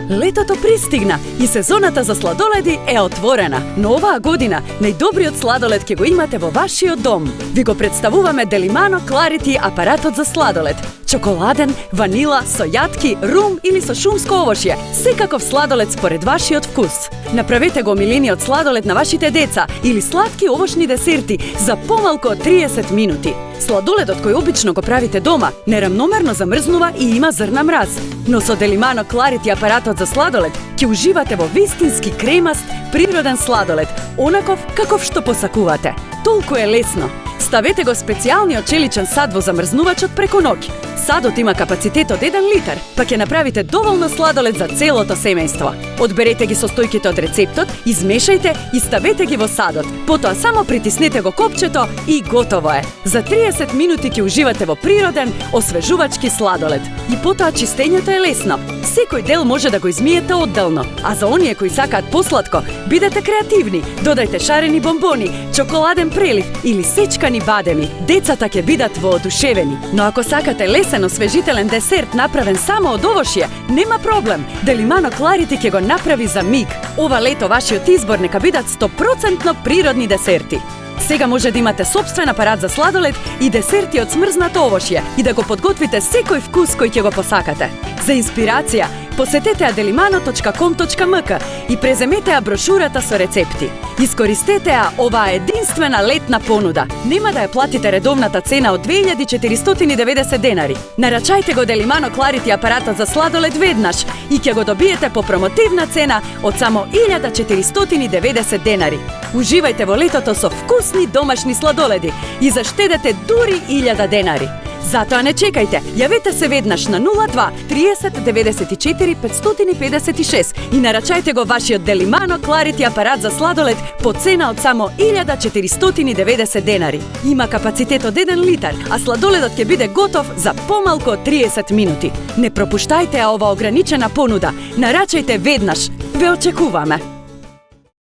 Летото пристигна и сезоната за сладоледи е отворена. Но оваа година најдобриот сладолед ќе го имате во вашиот дом. Ви го представуваме Делимано Clarity апаратот за сладолед. Чоколаден, ванила, со јатки, рум или со шумско овошје. Секаков сладолед според вашиот вкус. Направете го омилениот сладолед на вашите деца или сладки овошни десерти за помалку од 30 минути. Сладоледот кој обично го правите дома нерамномерно замрзнува и има зрна мраз. Но со Делимано Clarity апаратот за сладолед ќе уживате во вистински кремаст, природен сладолед, онаков каков што посакувате. Толку е лесно. Ставете го специјалниот челичен сад во замрзнувачот преку ноќ. Садот има капацитет од 1 литар, па ќе направите доволно сладолед за целото семејство. Одберете ги состојките од рецептот, измешајте и ставете ги во садот. Потоа само притиснете го копчето и готово е. За 30 минути ќе уживате во природен, освежувачки сладолед. И потоа чистењето е лесно. Секој дел може да го измиете одделно, а за оние кои сакаат посладко, бидете креативни. Додајте шарени бомбони, чоколаден прелив или сечкани бадеми. Децата ќе бидат воодушевени. Но ако сакате лесен освежителен десерт направен само од овошје, нема проблем. Делимано Clarity ќе го направи за миг. Ова лето вашиот избор нека бидат 100% природни десерти. Сега може да имате сопствен апарат за сладолед и десерти од смрзнато овошје и да го подготвите секој вкус кој ќе го посакате. За инспирација, посетете adelimano.com.mk и преземете ја брошурата со рецепти. Искористете ја оваа единствена летна понуда. Нема да ја платите редовната цена од 2490 денари. Нарачајте го Делимано Clarity апаратот за сладолед веднаш и ќе го добиете по промотивна цена од само 1490 денари. Уживајте во летото со вкусни домашни сладоледи и заштедете дури 1000 денари. Затоа не чекајте, јавете се веднаш на 02 30 94 556 и нарачајте го вашиот Делимано Clarity апарат за сладолед по цена од само 1490 денари. Има капацитет од 1 литар, а сладоледот ќе биде готов за помалку од 30 минути. Не пропуштајте ја ова ограничена понуда. Нарачајте веднаш. Ве очекуваме.